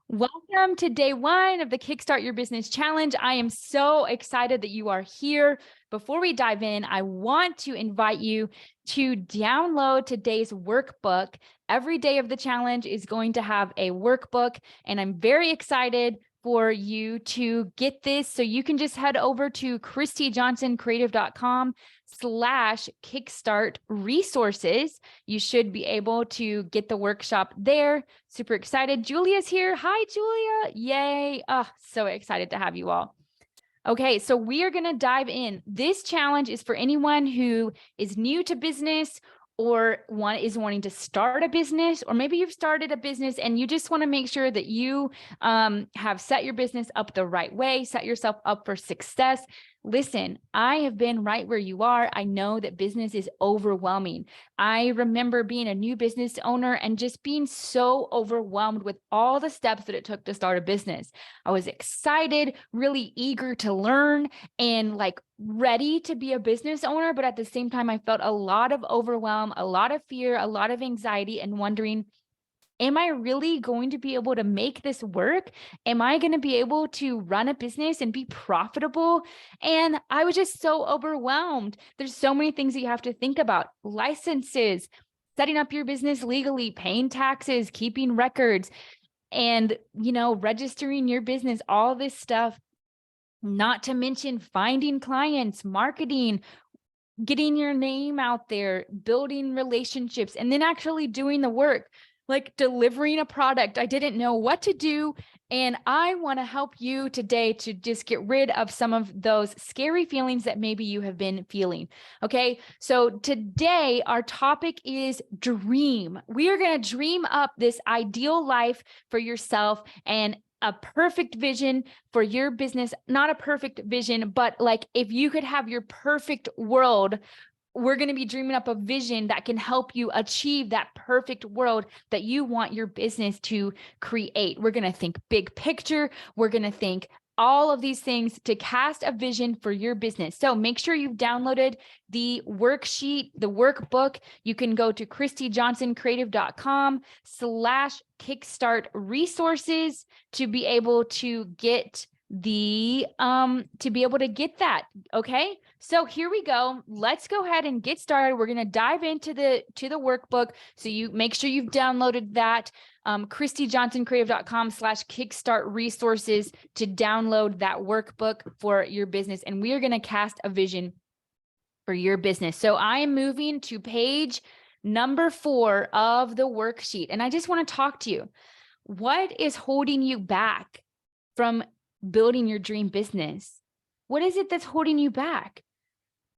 Welcome to day one of the Kickstart Your Business Challenge. I am so excited that you are here. Before we dive in, I want to invite you to download today's workbook. Every day of the challenge is going to have a workbook, and I'm very excited for you to get this. So you can just head over to christyjohnsoncreative.com/kickstart resources. You should be able to get the workshop there. Super excited. Julia's here. Hi, Julia. Yay. Oh, so excited to have you all. Okay, so we are going to dive in. This challenge is for anyone who is new to business or is wanting to start a business, or maybe you've started a business and you just want to make sure that you have set your business up the right way, set yourself up for success. Listen, I have been right where you are. I know that business is overwhelming. I remember being a new business owner and just being so overwhelmed with all the steps that it took to start a business. I was excited, really eager to learn, and ready to be a business owner. But at the same time, I felt a lot of overwhelm, a lot of fear, a lot of anxiety, and wondering, am I really going to be able to make this work? Am I going to be able to run a business and be profitable? And I was just so overwhelmed. There's so many things that you have to think about: licenses, setting up your business legally, paying taxes, keeping records, and, registering your business, all this stuff. Not to mention finding clients, marketing, getting your name out there, building relationships, and then actually doing the work, like delivering a product. I didn't know what to do. And I want to help you today to just get rid of some of those scary feelings that maybe you have been feeling. Okay. So today our topic is dream. We are going to dream up this ideal life for yourself and a perfect vision for your business. Not a perfect vision, but if you could have your perfect world, we're going to be dreaming up a vision that can help you achieve that perfect world that you want your business to create. We're going to think big picture. We're going to think all of these things to cast a vision for your business. So make sure you've downloaded the worksheet, the workbook. You can go to christyjohnsonCreative.com/kickstart resources to be able to get that. Okay. So here we go. Let's go ahead and get started. We're going to dive into the workbook. So you make sure you've downloaded that, christyjohnsonCreative.com/kickstart resources to download that workbook for your business. And we are going to cast a vision for your business. So I am moving to page number 4 of the worksheet. And I just want to talk to you. What is holding you back from building your dream business? What is it that's holding you back?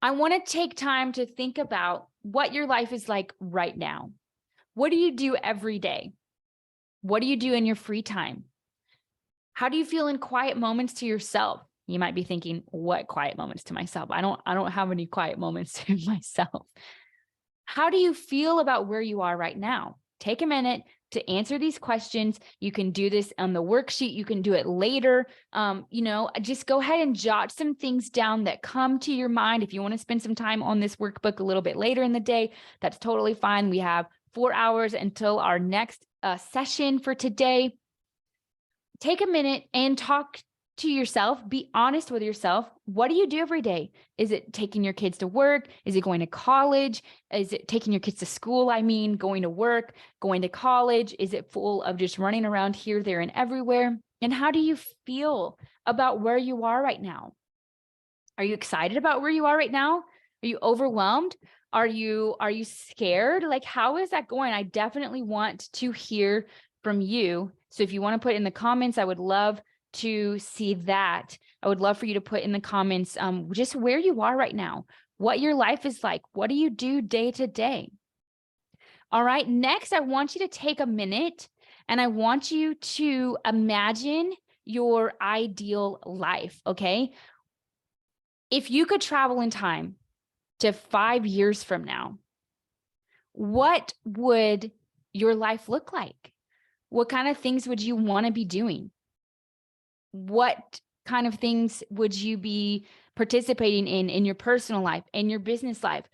I want to take time to think about what your life is like right now. What do you do every day? What do you do in your free time? How do you feel in quiet moments to yourself? You might be thinking, what quiet moments to myself? I don't have any quiet moments to myself. How do you feel about where you are right now? Take a minute to answer these questions. You can do this on the worksheet. You can do it later. Just go ahead and jot some things down that come to your mind. If you want to spend some time on this workbook a little bit later in the day, that's totally fine. We have 4 hours until our next session for today. Take a minute and talk to yourself. Be honest with yourself. What do you do every day? Is it taking your kids to work? Is it going to college? Is it taking your kids to school? Going to work, going to college? Is it full of just running around here, there, and everywhere? And how do you feel about where you are right now? Are you excited about where you are right now? Are you overwhelmed? Are you scared? How is that going? I definitely want to hear from you. So if you want to put in the comments, I would love to see that. I would love for you to put in the comments just where you are right now, what your life is like. What do you do day to day? All right. Next, I want you to take a minute and I want you to imagine your ideal life. Okay. If you could travel in time to 5 years from now, what would your life look like? What kind of things would you want to be doing? What kind of things would you be participating in your personal life and your business life?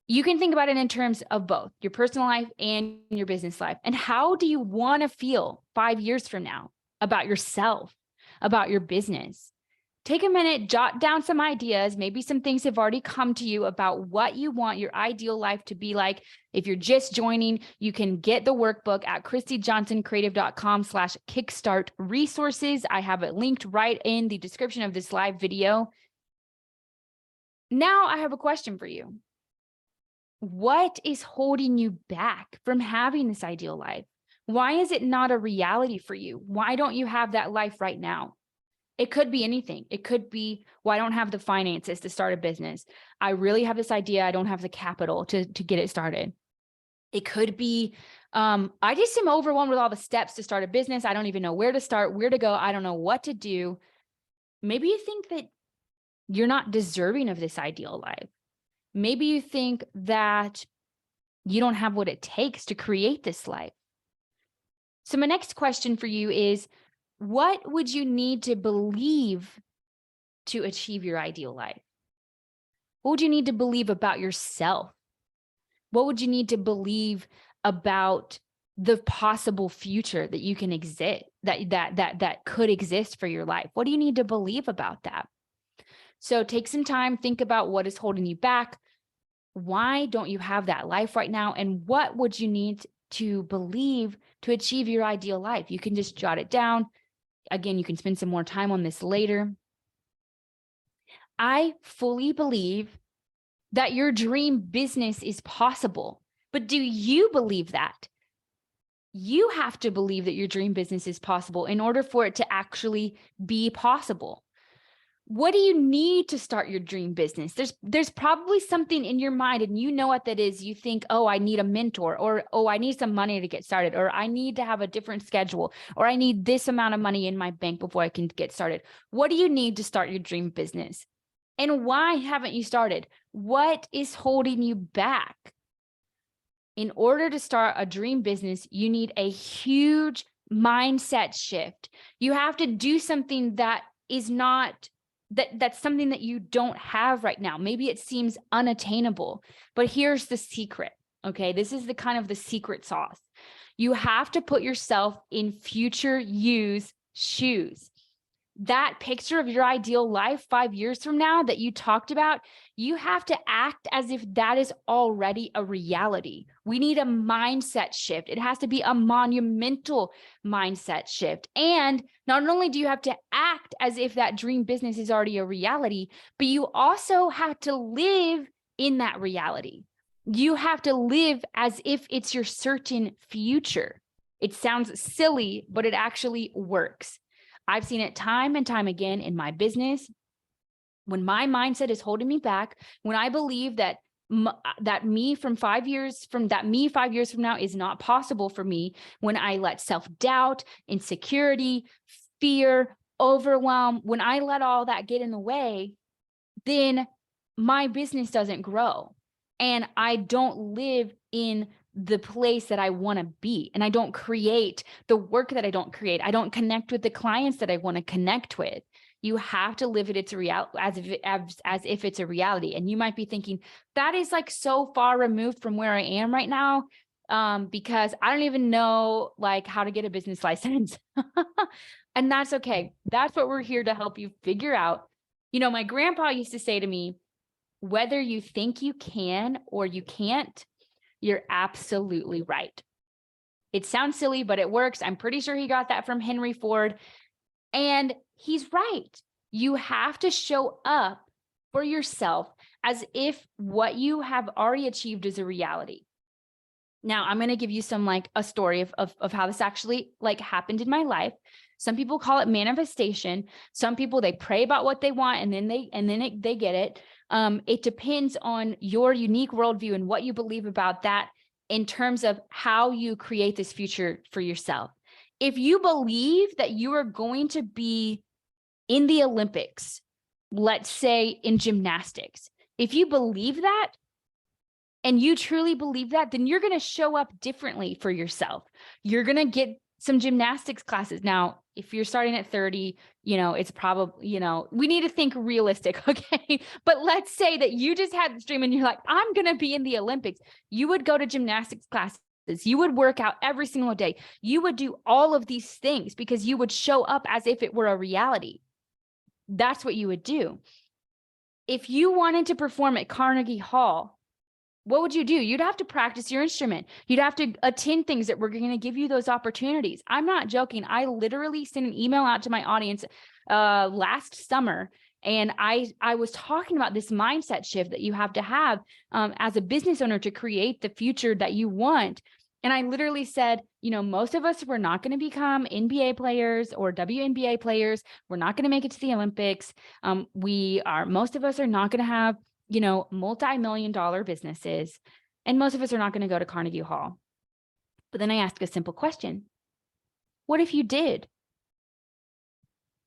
You can think about it in terms of both your personal life and your business life. And how do you want to feel 5 years from now? about yourself, about your business. Take a minute, jot down some ideas. Maybe some things have already come to you about what you want your ideal life to be like. If you're just joining, you can get the workbook at christyjohnsоncreative.com/kickstart resources. I have it linked right in the description of this live video. Now I have a question for you. What is holding you back from having this ideal life? Why is it not a reality for you? Why don't you have that life right now? It could be anything. It could be, well, I don't have the finances to start a business. I really have this idea. I don't have the capital to get it started. It could be, I just am overwhelmed with all the steps to start a business. I don't even know where to start, where to go. I don't know what to do. Maybe you think that you're not deserving of this ideal life. Maybe you think that you don't have what it takes to create this life. So my next question for you is, what would you need to believe to achieve your ideal life? What would you need to believe about yourself? What would you need to believe about the possible future that you can exist, that could exist for your life? What do you need to believe about that? So take some time, think about what is holding you back. Why don't you have that life right now? And what would you need to believe to achieve your ideal life? You can just jot it down. Again, you can spend some more time on this later. I fully believe that your dream business is possible, but do you believe that? You have to believe that your dream business is possible in order for it to actually be possible. What do you need to start your dream business? There's probably something in your mind and you know what that is. You think, oh, I need a mentor, or, oh, I need some money to get started, or I need to have a different schedule, or I need this amount of money in my bank before I can get started. What do you need to start your dream business? And why haven't you started? What is holding you back? In order to start a dream business, you need a huge mindset shift. You have to do something that is not that's something that you don't have right now. Maybe it seems unattainable, but here's the secret. Okay. This is the kind of the secret sauce. You have to put yourself in future you's shoes. That picture of your ideal life 5 years from now that you talked about, you have to act as if that is already a reality. We need a mindset shift. It has to be a monumental mindset shift. And not only do you have to act as if that dream business is already a reality, but you also have to live in that reality. You have to live as if it's your certain future. It sounds silly, but it actually works. I've seen it time and time again in my business. When my mindset is holding me back, when I believe that me 5 years from now is not possible for me, when I let self-doubt, insecurity, fear, overwhelm, when I let all that get in the way, then my business doesn't grow and I don't live in the place that I want to be. And I don't create the work that I don't create. I don't connect with the clients that I want to connect with. You have to live it. It's a reality as if it's a reality. And you might be thinking that is like so far removed from where I am right now. Because I don't even know like how to get a business license. And that's okay. That's what we're here to help you figure out. You know, my grandpa used to say to me, whether you think you can or you can't, you're absolutely right. It sounds silly, but it works. I'm pretty sure he got that from Henry Ford. And he's right. You have to show up for yourself as if what you have already achieved is a reality. Now, I'm going to give you some like a story of how this actually like happened in my life. Some people call it manifestation. Some people, they pray about what they want and then they get it. It depends on your unique worldview and what you believe about that in terms of how you create this future for yourself. If you believe that you are going to be in the Olympics, let's say in gymnastics, if you believe that, and you truly believe that, then you're going to show up differently for yourself. You're going to get some gymnastics classes. Now, if you're starting at 30, you know, it's probably, you know, we need to think realistic. Okay. But let's say that you just had this dream and you're like, I'm going to be in the Olympics. You would go to gymnastics class You would work out every single day. You would do all of these things because you would show up as if it were a reality. That's what you would do. If you wanted to perform at Carnegie Hall, what would you do? You'd have to practice your instrument. You'd have to attend things that were going to give you those opportunities. I'm not joking. I literally sent an email out to my audience last summer, and I was talking about this mindset shift that you have to have as a business owner to create the future that you want. And I literally said, most of us were not going to become NBA players or WNBA players. We're not going to make it to the Olympics. Most of us are not going to have, multi-million-dollar businesses. And most of us are not going to go to Carnegie Hall. But then I asked a simple question. What if you did?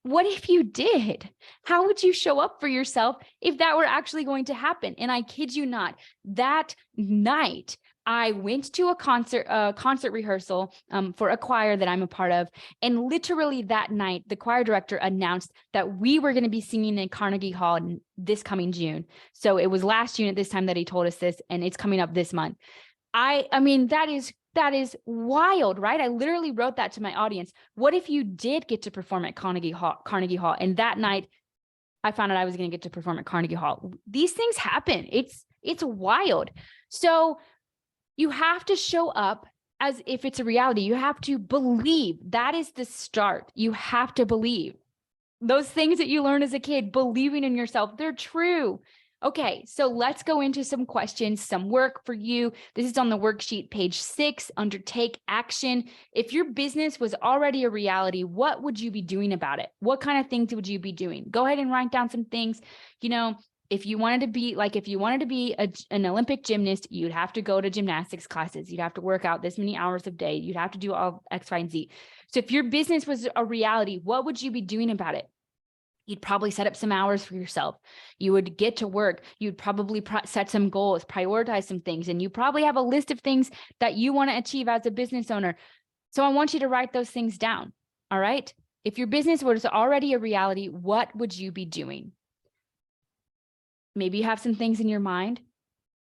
What if you did? How would you show up for yourself if that were actually going to happen? And I kid you not, that night, I went to a concert rehearsal for a choir that I'm a part of. And literally that night, the choir director announced that we were going to be singing in Carnegie Hall this coming June. So it was last June at this time that he told us this, and it's coming up this month. I mean, that is wild, right? I literally wrote that to my audience. What if you did get to perform at Carnegie Hall? And that night, I found out I was going to get to perform at Carnegie Hall. These things happen. It's wild. So you have to show up as if it's a reality. You have to believe. That is the start. You have to believe. Those things that you learned as a kid, believing in yourself, they're true. Okay, so let's go into some questions, some work for you. This is on the worksheet, page 6, under take action. If your business was already a reality, what would you be doing about it? What kind of things would you be doing? Go ahead and write down some things. If you wanted to be an Olympic gymnast, you'd have to go to gymnastics classes. You'd have to work out this many hours a day. You'd have to do all X, Y, and Z. So if your business was a reality, what would you be doing about it? You'd probably set up some hours for yourself. You would get to work. You'd probably set some goals, prioritize some things, and you probably have a list of things that you want to achieve as a business owner. So I want you to write those things down. All right. If your business was already a reality, what would you be doing? Maybe you have some things in your mind.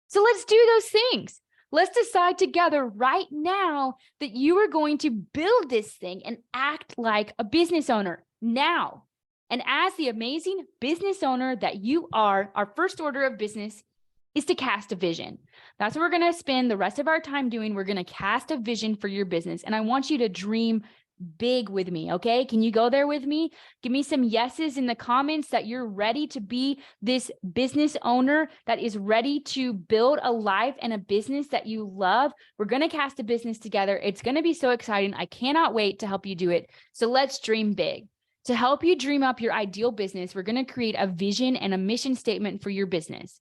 So let's do those things. Let's decide together right now that you are going to build this thing and act like a business owner now. And as the amazing business owner that you are, our first order of business is to cast a vision. That's what we're going to spend the rest of our time doing. We're going to cast a vision for your business. And I want you to dream big with me. Okay. Can you go there with me? Give me some yeses in the comments that you're ready to be this business owner that is ready to build a life and a business that you love. We're going to cast a business together. It's going to be so exciting. I cannot wait to help you do it. So let's dream big. To help you dream up your ideal business, we're going to create a vision and a mission statement for your business.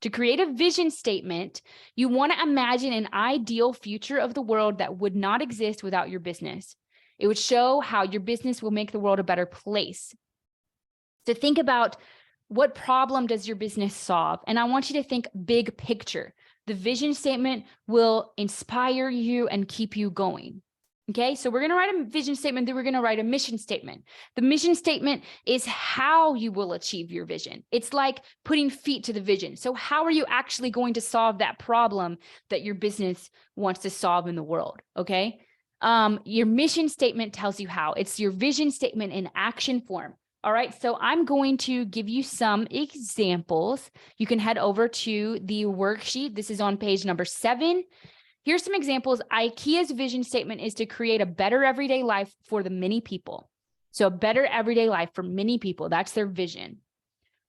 To create a vision statement, you want to imagine an ideal future of the world that would not exist without your business. It would show how your business will make the world a better place. So think about, what problem does your business solve? And I want you to think big picture. The vision statement will inspire you and keep you going. Okay, so we're going to write a vision statement, then we're going to write a mission statement. The mission statement is how you will achieve your vision. It's like putting feet to the vision. So how are you actually going to solve that problem that your business wants to solve in the world? Okay, your mission statement tells you how. It's your vision statement in action form. All right, so I'm going to give you some examples. You can head over to the worksheet. This is on page number 7. Here's some examples. IKEA's vision statement is to create a better everyday life for the many people. So a better everyday life for many people. That's their vision.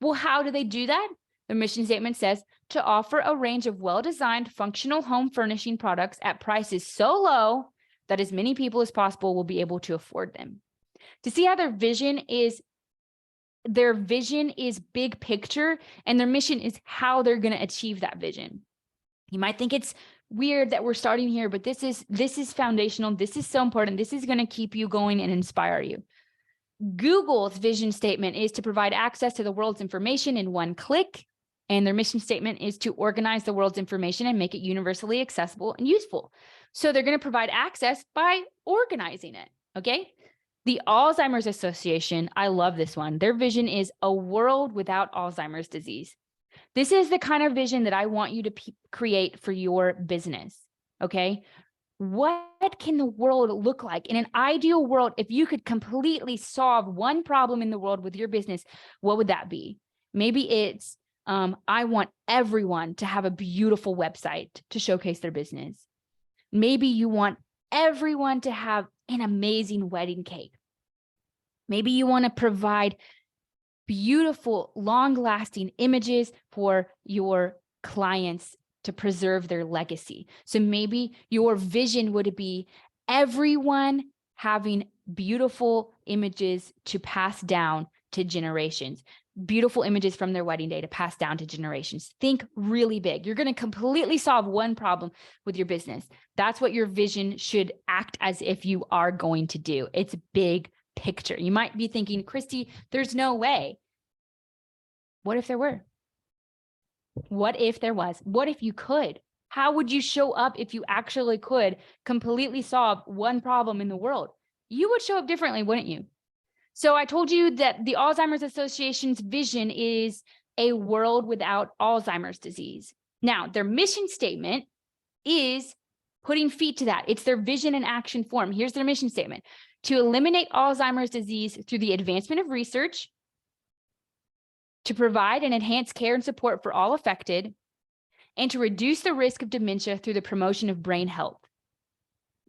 Well, how do they do that? The mission statement says to offer a range of well-designed functional home furnishing products at prices so low that as many people as possible will be able to afford them. To see how their vision is big picture, and their mission is how they're going to achieve that vision. You might think it's weird that we're starting here, but this is foundational. This is so important. This is going to keep you going and inspire you. Google's vision statement is to provide access to the world's information in one click. And their mission statement is to organize the world's information and make it universally accessible and useful. So they're going to provide access by organizing it. Okay. The Alzheimer's Association, I love this one. Their vision is a world without Alzheimer's disease. This is the kind of vision that I want you to create for your business. Okay. what can the world look like? In an ideal world, if you could completely solve one problem in the world with your business, what would that be? Maybe it's, I want everyone to have a beautiful website to showcase their business. Maybe you want everyone to have an amazing wedding cake. Maybe you want to provide beautiful, long-lasting images for your clients to preserve their legacy. So maybe your vision would be everyone having beautiful images to pass down to generations, beautiful images from their wedding day to pass down to generations. Think really big. You're going to completely solve one problem with your business. That's what your vision should act as if you are going to do. It's big picture. You might be thinking, Christy, there's no way. What if there were? What if there was? What if you could? How would you show up if you actually could completely solve one problem in the world? You would show up differently, wouldn't you? So I told you that the Alzheimer's Association's vision is a world without Alzheimer's disease. Now, their mission statement is putting feet to that. It's their vision and action form. Here's their mission statement: to eliminate Alzheimer's disease through the advancement of research, to provide and enhance care and support for all affected, and to reduce the risk of dementia through the promotion of brain health.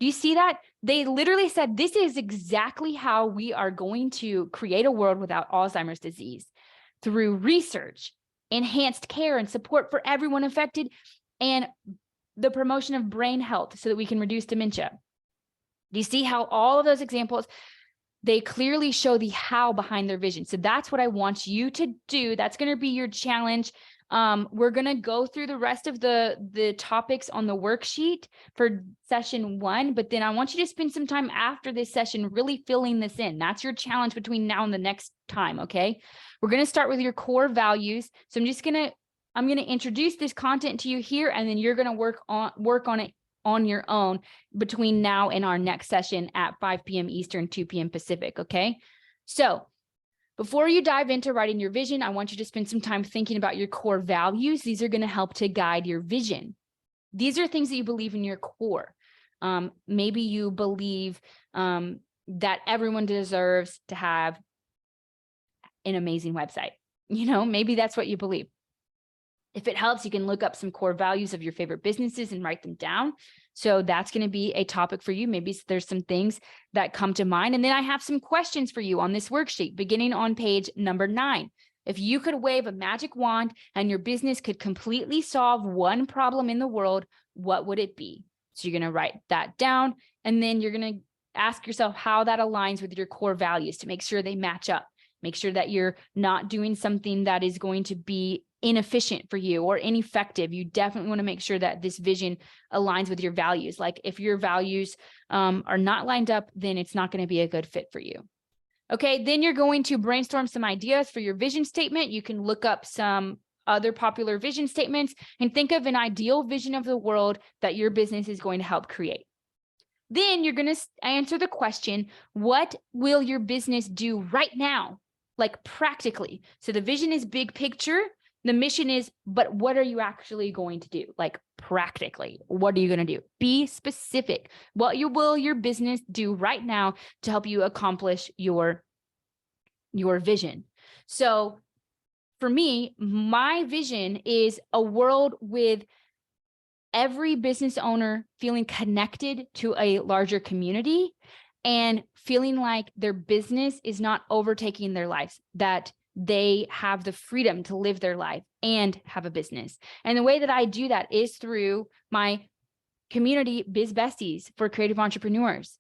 Do you see that? They literally said, this is exactly how we are going to create a world without Alzheimer's disease, through research, enhanced care and support for everyone affected, and the promotion of brain health so that we can reduce dementia. Do you see how all of those examples, they clearly show the how behind their vision? So that's what I want you to do. That's going to be your challenge. We're going to go through the rest of the topics on the worksheet for session 1, but then I want you to spend some time after this session really filling this in. That's your challenge between now and the next time. Okay. We're going to start with your core values. So I'm going to introduce this content to you here, and then you're going to work on it on your own between now and our next session at 5 p.m. Eastern, 2 p.m. Pacific. Okay. So before you dive into writing your vision, I want you to spend some time thinking about your core values. These are going to help to guide your vision. These are things that you believe in your core. Maybe you believe that everyone deserves to have an amazing website. Maybe that's what you believe. If it helps, you can look up some core values of your favorite businesses and write them down. So that's going to be a topic for you. Maybe there's some things that come to mind. And then I have some questions for you on this worksheet, beginning on page number 9. If you could wave a magic wand and your business could completely solve one problem in the world, what would it be? So you're going to write that down, and then you're going to ask yourself how that aligns with your core values to make sure they match up. Make sure that you're not doing something that is going to be inefficient for you or ineffective. You definitely want to make sure that this vision aligns with your values. Like if your values are not lined up, then it's not going to be a good fit for you. Okay, then you're going to brainstorm some ideas for your vision statement. You can look up some other popular vision statements and think of an ideal vision of the world that your business is going to help create. Then you're going to answer the question, what will your business do right now? Like practically. So the vision is big picture. The mission is, but what are you actually going to do? Like practically, what are you going to do? Be specific. What will your business do right now to help you accomplish your vision? So for me, my vision is a world with every business owner feeling connected to a larger community and feeling like their business is not overtaking their lives, that they have the freedom to live their life and have a business. And the way that I do that is through my community, Biz Besties for creative entrepreneurs.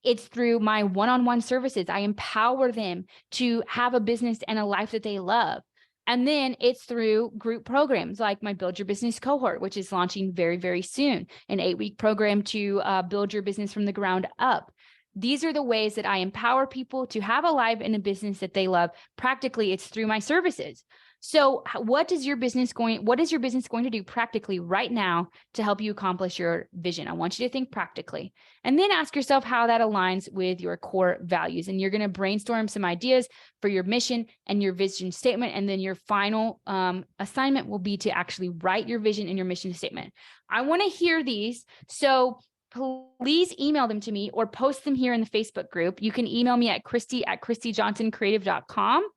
It's through my one-on-one services. I empower them to have a business and a life that they love. And then it's through group programs like my Build Your Business cohort, which is launching very, very soon, an 8-week program to build your business from the ground up. These are the ways that I empower people to have a life and a business that they love. Practically, it's through my services. So what is your business going to do practically right now to help you accomplish your vision? I want you to think practically, and then ask yourself how that aligns with your core values. And you're going to brainstorm some ideas for your mission and your vision statement. And then your final assignment will be to actually write your vision and your mission statement. I want to hear these. So please email them to me or post them here in the Facebook group. You can email me at Christy@ChristyJohnsonCreative.com.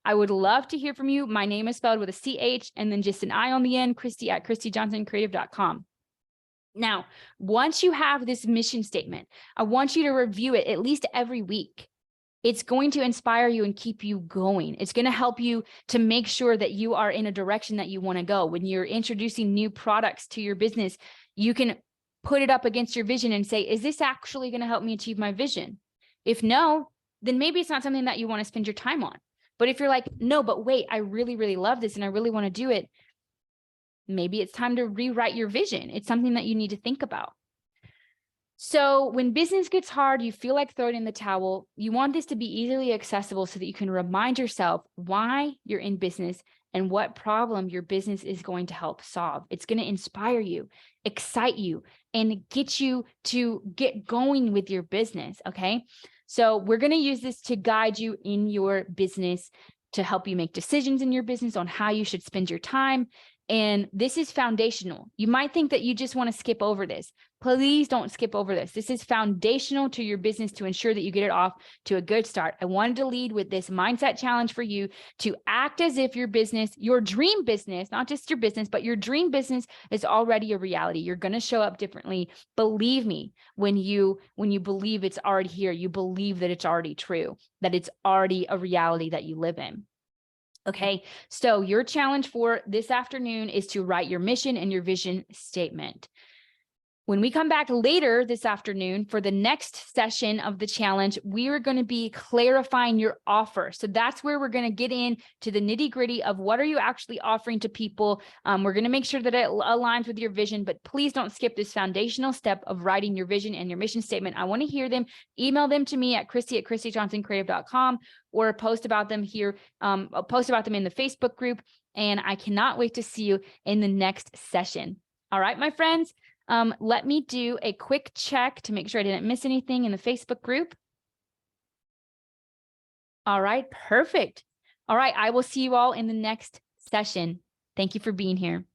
I would love to hear from you. My name is spelled with a CH and then just an I on the end, Christy@ChristyJohnsonCreative.com. Now, once you have this mission statement, I want you to review it at least every week. It's going to inspire you and keep you going. It's going to help you to make sure that you are in a direction that you want to go. When you're introducing new products to your business, you can put it up against your vision and say, is this actually going to help me achieve my vision? If no, then maybe it's not something that you want to spend your time on. But if you're like, no, but wait, I really, really love this and I really want to do it, maybe it's time to rewrite your vision. It's something that you need to think about. So when business gets hard, you feel like throwing in the towel, you want this to be easily accessible so that you can remind yourself why you're in business and what problem your business is going to help solve. It's going to inspire you, excite you, and get you to get going with your business, okay? So we're going to use this to guide you in your business, to help you make decisions in your business on how you should spend your time. And this is foundational. You might think that you just want to skip over this. Please don't skip over this. This is foundational to your business to ensure that you get it off to a good start. I wanted to lead with this mindset challenge for you to act as if your business, your dream business, not just your business, but your dream business is already a reality. You're going to show up differently. Believe me, when you believe it's already here, you believe that it's already true, that it's already a reality that you live in. Okay, so your challenge for this afternoon is to write your mission and your vision statement. When we come back later this afternoon for the next session of the challenge, we are going to be clarifying your offer. So that's where we're going to get into the nitty gritty of what are you actually offering to people. We're going to make sure that it aligns with your vision, but please don't skip this foundational step of writing your vision and your mission statement. I want to hear them. Email them to me at Christy@ChristyJohnsonCreative.com or post about them here, post about them in the Facebook group. And I cannot wait to see you in the next session. All right, my friends. Let me do a quick check to make sure I didn't miss anything in the Facebook group. All right, perfect. All right, I will see you all in the next session. Thank you for being here.